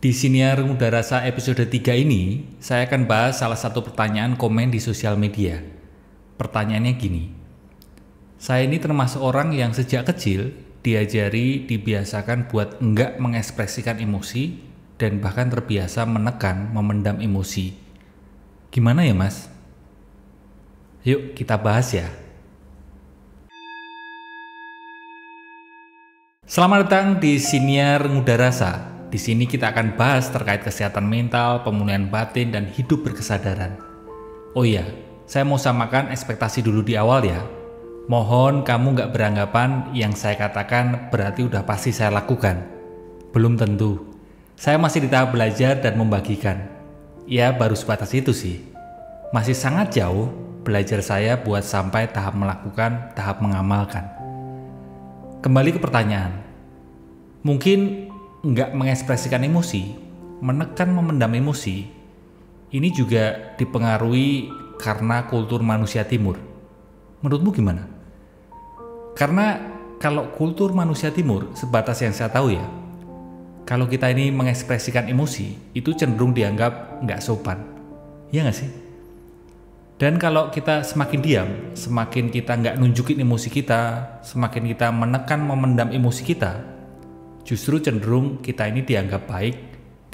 Di Siniar Muda Rasa episode 3 ini, saya akan bahas salah satu pertanyaan komen di sosial media. Pertanyaannya gini, saya ini termasuk orang yang sejak kecil dibiasakan buat enggak mengekspresikan emosi dan bahkan terbiasa menekan, memendam emosi. Gimana ya mas? Yuk kita bahas ya. Selamat datang di Siniar Muda Rasa. Di sini kita akan bahas terkait kesehatan mental, pemulihan batin, dan hidup berkesadaran. Oh iya, saya mau samakan ekspektasi dulu di awal ya. Mohon kamu nggak beranggapan yang saya katakan berarti udah pasti saya lakukan. Belum tentu. Saya masih di tahap belajar dan membagikan. Ya baru sebatas itu sih. Masih sangat jauh belajar saya buat sampai tahap melakukan, tahap mengamalkan. Kembali ke pertanyaan. Mungkin nggak mengekspresikan emosi, menekan memendam emosi, ini juga dipengaruhi karena kultur manusia timur. Menurutmu gimana? Karena kalau kultur manusia timur, sebatas yang saya tahu ya, kalau kita ini mengekspresikan emosi, itu cenderung dianggap nggak sopan. Iya nggak sih? Dan kalau kita semakin diam, semakin kita nggak nunjukin emosi kita, semakin kita menekan memendam emosi kita, justru cenderung kita ini dianggap baik,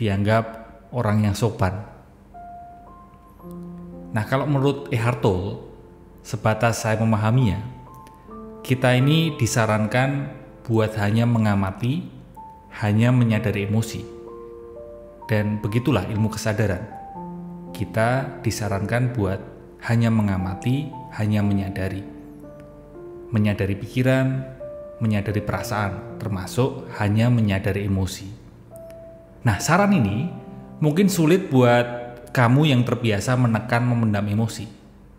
dianggap orang yang sopan. Nah kalau menurut Eckhart Tolle, sebatas saya memahaminya, kita ini disarankan buat hanya mengamati, hanya menyadari emosi. Dan begitulah ilmu kesadaran. Kita disarankan buat hanya mengamati, hanya menyadari. Menyadari pikiran, menyadari perasaan, termasuk hanya menyadari emosi. Nah, saran ini mungkin sulit buat kamu yang terbiasa menekan memendam emosi.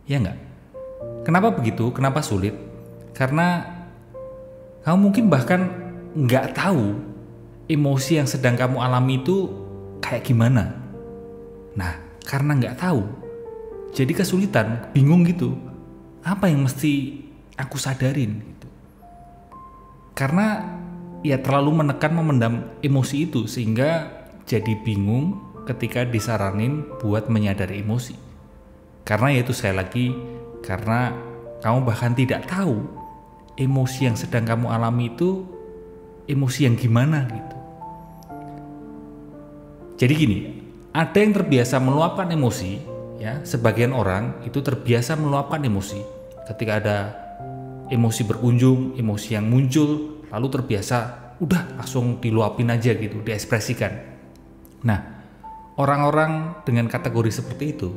Ya enggak? Kenapa begitu? Kenapa sulit? Karena kamu mungkin bahkan nggak tahu emosi yang sedang kamu alami itu kayak gimana. Nah, karena nggak tahu, jadi kesulitan, bingung gitu. Apa yang mesti aku sadarin? Karena ya terlalu menekan memendam emosi itu sehingga jadi bingung ketika disaranin buat menyadari emosi. Karena ya itu sekali lagi, karena kamu bahkan tidak tahu emosi yang sedang kamu alami itu emosi yang gimana gitu. Jadi gini, ada yang terbiasa meluapkan emosi, ya sebagian orang itu terbiasa meluapkan emosi ketika ada emosi berkunjung, emosi yang muncul, lalu terbiasa udah langsung diluapin aja gitu, diekspresikan. Nah, orang-orang dengan kategori seperti itu,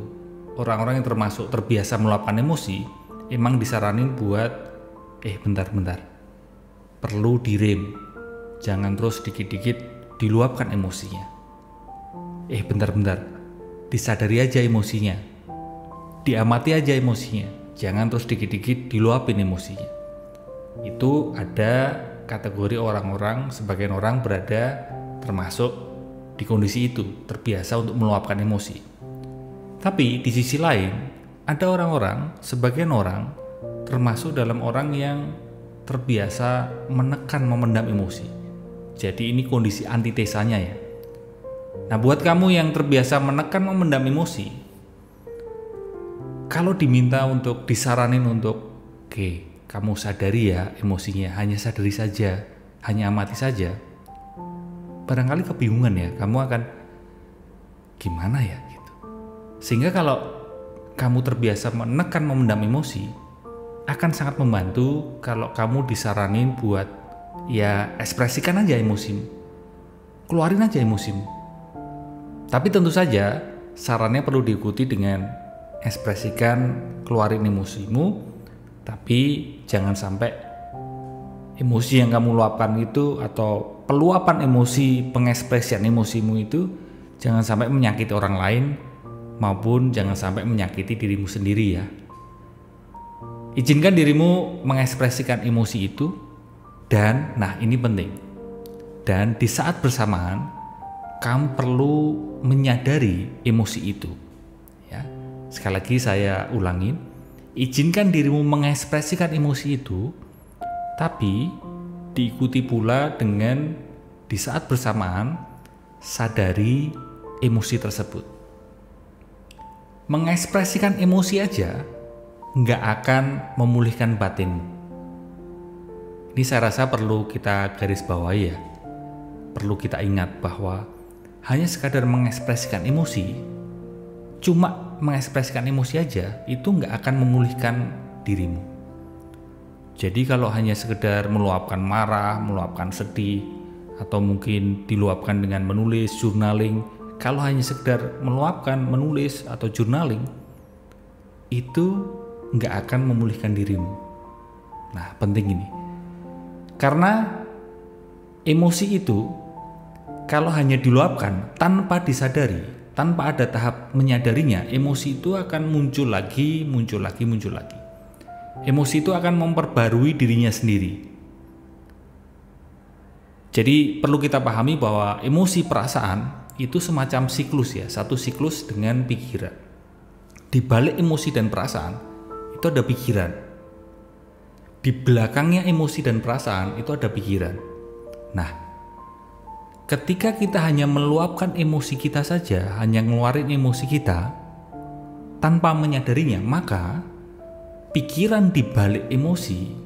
orang-orang yang termasuk terbiasa meluapkan emosi, emang disaranin buat bentar, perlu direm, jangan terus dikit-dikit diluapkan emosinya. Bentar, disadari aja emosinya, diamati aja emosinya. Jangan terus dikit-dikit diluapin emosinya. Itu ada kategori orang-orang, sebagian orang berada termasuk di kondisi itu, terbiasa untuk meluapkan emosi. Tapi di sisi lain, ada orang-orang, sebagian orang termasuk dalam orang yang terbiasa menekan memendam emosi. Jadi ini kondisi antitesanya ya. Nah buat kamu yang terbiasa menekan memendam emosi, kalau diminta untuk disaranin untuk kamu sadari ya emosinya, hanya sadari saja, hanya amati saja, barangkali kebingungan ya, kamu akan gimana ya gitu. Sehingga kalau kamu terbiasa menekan memendam emosi, akan sangat membantu kalau kamu disaranin buat ya ekspresikan aja emosimu, keluarin aja emosimu. Tapi tentu saja sarannya perlu diikuti dengan ekspresikan, keluarin emosimu, tapi jangan sampai emosi yang kamu luapkan itu atau peluapan emosi, pengekspresian emosimu itu jangan sampai menyakiti orang lain maupun jangan sampai menyakiti dirimu sendiri ya. Izinkan dirimu mengekspresikan emosi itu dan, nah ini penting, dan di saat bersamaan kamu perlu menyadari emosi itu. Sekali lagi saya ulangin, izinkan dirimu mengekspresikan emosi itu, tapi diikuti pula dengan di saat bersamaan sadari emosi tersebut. Mengekspresikan emosi aja nggak akan memulihkan batin. Ini saya rasa perlu kita garis bawahi ya. Perlu kita ingat bahwa hanya sekadar mengekspresikan emosi, cuma mengekspresikan emosi aja, itu nggak akan memulihkan dirimu. Jadi kalau hanya sekedar meluapkan marah, meluapkan sedih, atau mungkin diluapkan dengan menulis, journaling, kalau hanya sekedar meluapkan, menulis, atau journaling, itu nggak akan memulihkan dirimu. Nah, penting ini. Karena emosi itu, kalau hanya diluapkan tanpa disadari, tanpa ada tahap menyadarinya, emosi itu akan muncul lagi. Emosi itu akan memperbarui dirinya sendiri. Jadi perlu kita pahami bahwa emosi perasaan itu semacam siklus ya, satu siklus dengan pikiran. Di balik emosi dan perasaan itu ada pikiran. Di belakangnya emosi dan perasaan itu ada pikiran. Nah, ketika kita hanya meluapkan emosi kita saja, hanya ngeluarin emosi kita tanpa menyadarinya, maka pikiran di balik emosi,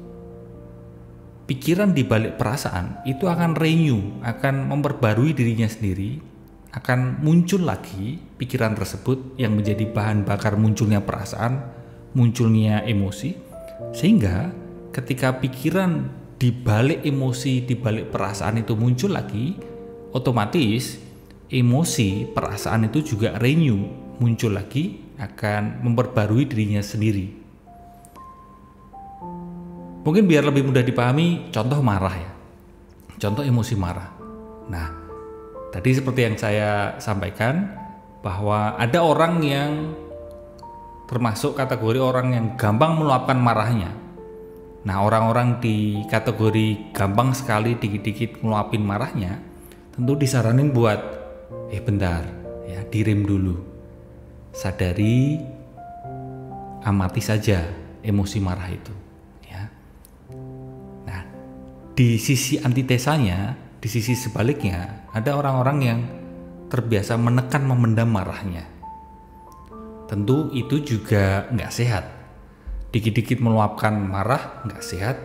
pikiran di balik perasaan itu akan renew, akan memperbarui dirinya sendiri, akan muncul lagi pikiran tersebut yang menjadi bahan bakar munculnya perasaan, munculnya emosi, sehingga ketika pikiran di balik emosi, di balik perasaan itu muncul lagi, otomatis emosi, perasaan itu juga renew, muncul lagi, akan memperbarui dirinya sendiri. Mungkin biar lebih mudah dipahami, contoh marah ya. Contoh emosi marah. Nah, tadi seperti yang saya sampaikan, bahwa ada orang yang termasuk kategori orang yang gampang meluapkan marahnya. Nah, orang-orang di kategori gampang sekali dikit-dikit ngeluapin marahnya, tentu disaranin buat, bentar ya, direm dulu. Sadari, amati saja emosi marah itu. Di sisi antitesanya, di sisi sebaliknya, ada orang-orang yang terbiasa menekan memendam marahnya. Tentu itu juga nggak sehat. Dikit-dikit meluapkan marah nggak sehat,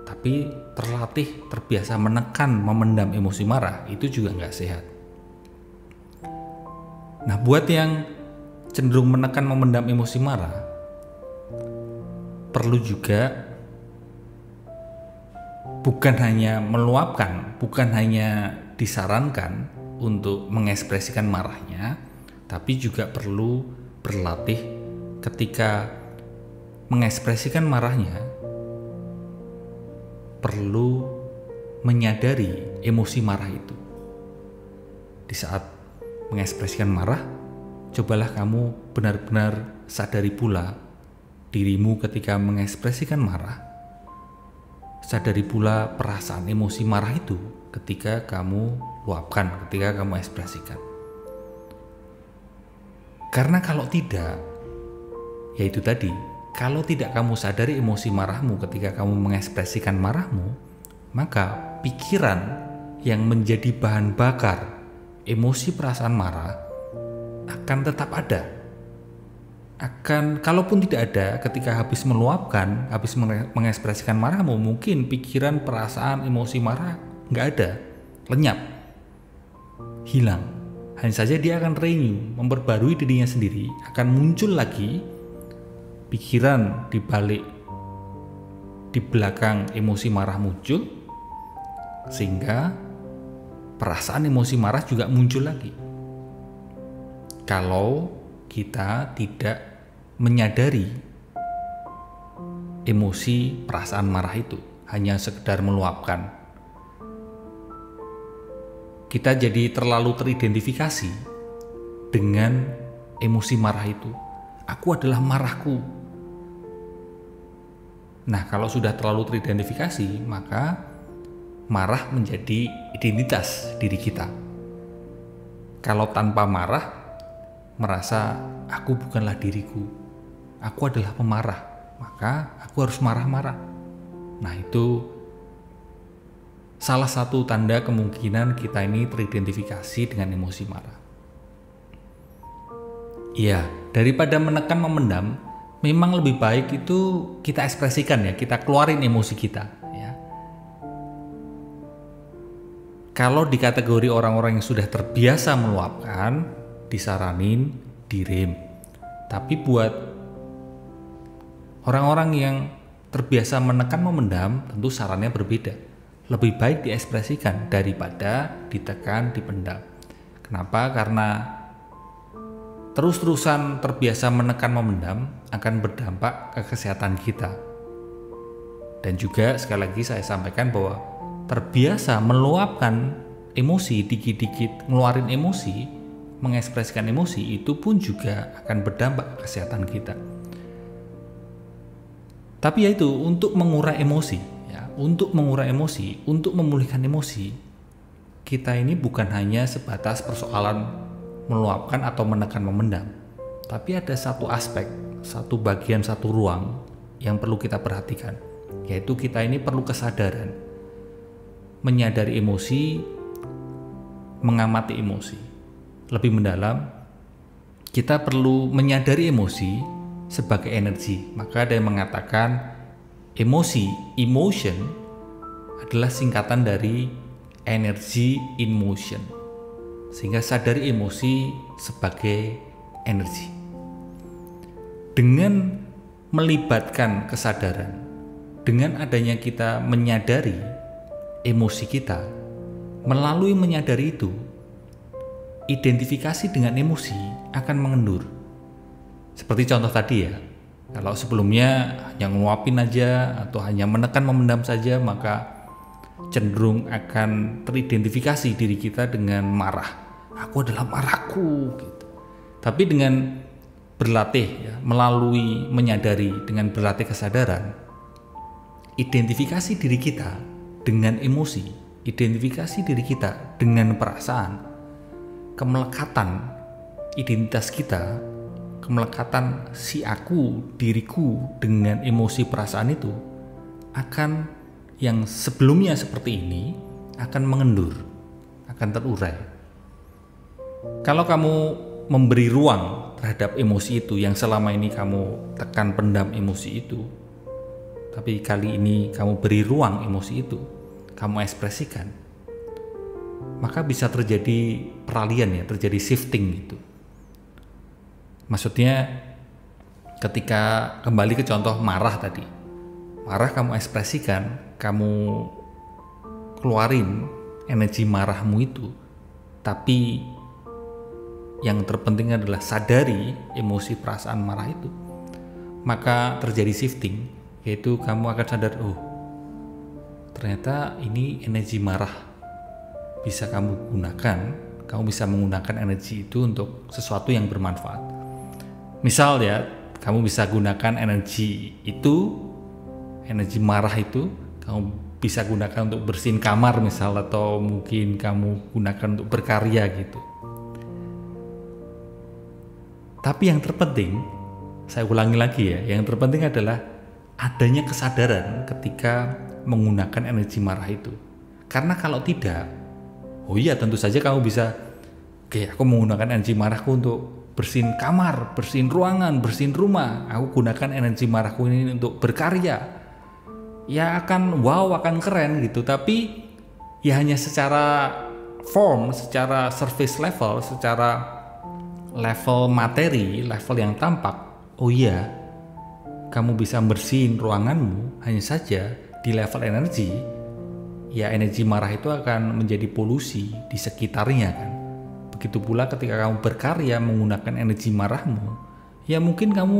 tapi terlatih, terbiasa menekan, memendam emosi marah, itu juga nggak sehat. Nah, buat yang cenderung menekan, memendam emosi marah, perlu juga bukan hanya meluapkan, bukan hanya disarankan untuk mengekspresikan marahnya, tapi juga perlu berlatih ketika mengekspresikan marahnya, perlu menyadari emosi marah itu. Di saat mengekspresikan marah, cobalah kamu benar-benar sadari pula dirimu ketika mengekspresikan marah. Sadari pula perasaan emosi marah itu ketika kamu luapkan, ketika kamu ekspresikan. Karena kalau tidak, yaitu tadi, kalau tidak kamu sadari emosi marahmu ketika kamu mengekspresikan marahmu, maka pikiran yang menjadi bahan bakar emosi perasaan marah akan tetap ada. Kalaupun tidak ada, ketika habis meluapkan, habis mengekspresikan marahmu, mungkin pikiran, perasaan, emosi marah nggak ada, lenyap, hilang. Hanya saja dia akan renew, memperbarui dirinya sendiri, akan muncul lagi pikiran di belakang emosi marah muncul, sehingga perasaan emosi marah juga muncul lagi. Kalau kita tidak menyadari emosi perasaan marah itu, hanya sekedar meluapkan, kita jadi terlalu teridentifikasi dengan emosi marah itu. Aku adalah marahku. Nah, kalau sudah terlalu teridentifikasi, maka marah menjadi identitas diri kita. Kalau tanpa marah, merasa aku bukanlah diriku, aku adalah pemarah, maka aku harus marah-marah. Nah, itu salah satu tanda kemungkinan kita ini teridentifikasi dengan emosi marah. Iya, daripada menekan memendam, memang lebih baik itu kita ekspresikan ya, kita keluarin emosi kita ya. Kalau di kategori orang-orang yang sudah terbiasa meluapkan, disaranin direm. Tapi buat orang-orang yang terbiasa menekan memendam, tentu sarannya berbeda. Lebih baik diekspresikan daripada ditekan, dipendam. Kenapa? Karena terus-terusan terbiasa menekan memendam akan berdampak ke kesehatan kita. Dan juga sekali lagi saya sampaikan bahwa terbiasa meluapkan emosi, dikit-dikit ngeluarin emosi, mengekspresikan emosi, itu pun juga akan berdampak ke kesehatan kita. Tapi yaitu untuk mengurai emosi, untuk memulihkan emosi, kita ini bukan hanya sebatas persoalan meluapkan atau menekan memendam, tapi ada satu aspek, satu bagian, satu ruang yang perlu kita perhatikan, yaitu kita ini perlu kesadaran, menyadari emosi, mengamati emosi. Lebih mendalam, kita perlu menyadari emosi sebagai energi. Maka ada yang mengatakan emotion adalah singkatan dari energy in motion, sehingga sadari emosi sebagai energi. Dengan melibatkan kesadaran, dengan adanya kita menyadari emosi kita, melalui menyadari itu, identifikasi dengan emosi akan mengendur. Seperti contoh tadi ya, kalau sebelumnya hanya ngeluapin aja atau hanya menekan memendam saja, maka cenderung akan teridentifikasi diri kita dengan marah. Aku adalah marahku gitu. Tapi dengan berlatih ya, melalui menyadari, dengan berlatih kesadaran, identifikasi diri kita dengan emosi, identifikasi diri kita dengan perasaan, kemelekatan identitas kita, kemelekatan si aku, diriku dengan emosi perasaan itu akan, yang sebelumnya seperti ini akan mengendur, akan terurai. Kalau kamu memberi ruang terhadap emosi itu yang selama ini kamu tekan pendam emosi itu, tapi kali ini kamu beri ruang emosi itu, kamu ekspresikan, maka bisa terjadi peralihan ya, terjadi shifting gitu. Maksudnya ketika kembali ke contoh marah tadi, marah kamu ekspresikan, kamu keluarin energi marahmu itu, tapi yang terpenting adalah sadari emosi perasaan marah itu, maka terjadi shifting, yaitu kamu akan sadar, oh ternyata ini energi marah bisa kamu gunakan, kamu bisa menggunakan energi itu untuk sesuatu yang bermanfaat. Misal ya, kamu bisa gunakan energi itu, energi marah itu, kamu bisa gunakan untuk bersihin kamar misal, atau mungkin kamu gunakan untuk berkarya gitu. Tapi yang terpenting, saya ulangi lagi ya, yang terpenting adalah adanya kesadaran ketika menggunakan energi marah itu. Karena kalau tidak, oh iya tentu saja kamu bisa, oke aku menggunakan energi marahku untuk bersihin kamar, bersihin ruangan, bersihin rumah. Aku gunakan energi marahku ini untuk berkarya. Ya akan wow, akan keren gitu. Tapi ya hanya secara form, secara surface level, secara level materi, level yang tampak. Oh iya, kamu bisa bersihin ruanganmu, hanya saja di level energi, ya energi marah itu akan menjadi polusi di sekitarnya kan. Begitu pula ketika kamu berkarya menggunakan energi marahmu, ya mungkin kamu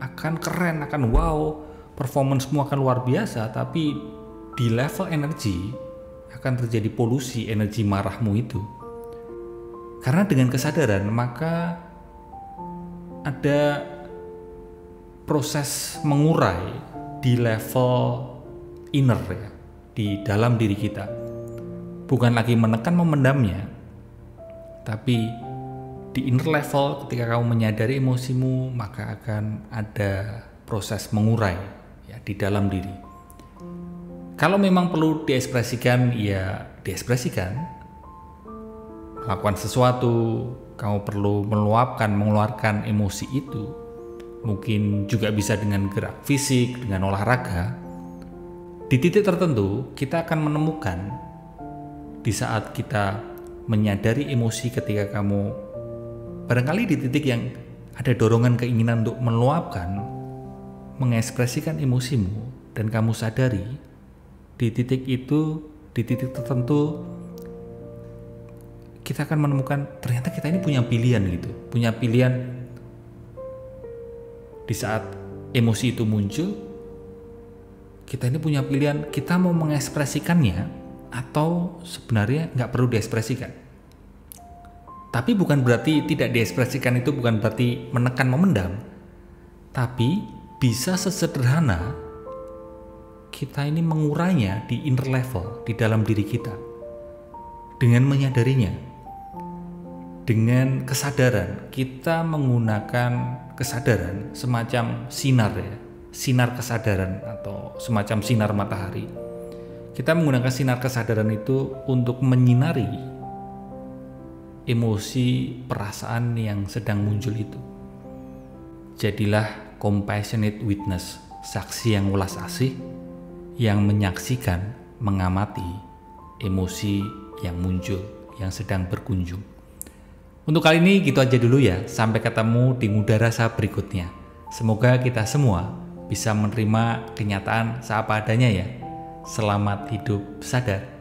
akan keren, akan wow, performance-mu akan luar biasa, tapi di level energi akan terjadi polusi energi marahmu itu. Karena dengan kesadaran maka ada proses mengurai di level inner ya, di dalam diri kita. Bukan lagi menekan memendamnya, tapi di inner level ketika kamu menyadari emosimu, maka akan ada proses mengurai ya di dalam diri. Kalau memang perlu diekspresikan, ya diekspresikan. Melakukan sesuatu, kamu perlu meluapkan, mengeluarkan emosi itu. Mungkin juga bisa dengan gerak fisik, dengan olahraga. Di titik tertentu, kita akan menemukan di saat kita menyadari emosi ketika kamu barangkali di titik yang ada dorongan keinginan untuk meluapkan, mengekspresikan emosimu, dan kamu sadari di titik itu, di titik tertentu kita akan menemukan ternyata kita ini punya pilihan gitu, punya pilihan. Di saat emosi itu muncul, kita ini punya pilihan, kita mau mengekspresikannya atau sebenarnya nggak perlu diekspresikan. Tapi bukan berarti tidak diekspresikan itu bukan berarti menekan, memendam. Tapi bisa sesederhana kita ini mengurainya di inner level, di dalam diri kita. Dengan menyadarinya, dengan kesadaran, kita menggunakan kesadaran semacam sinar ya, sinar kesadaran atau semacam sinar matahari. Kita menggunakan sinar kesadaran itu untuk menyinari emosi, perasaan yang sedang muncul itu. Jadilah compassionate witness, saksi yang welas asih, yang menyaksikan, mengamati emosi yang muncul, yang sedang berkunjung. Untuk kali ini gitu aja dulu ya, sampai ketemu di Muda Rasa berikutnya. Semoga kita semua bisa menerima kenyataan seapa adanya ya. Selamat hidup sadar.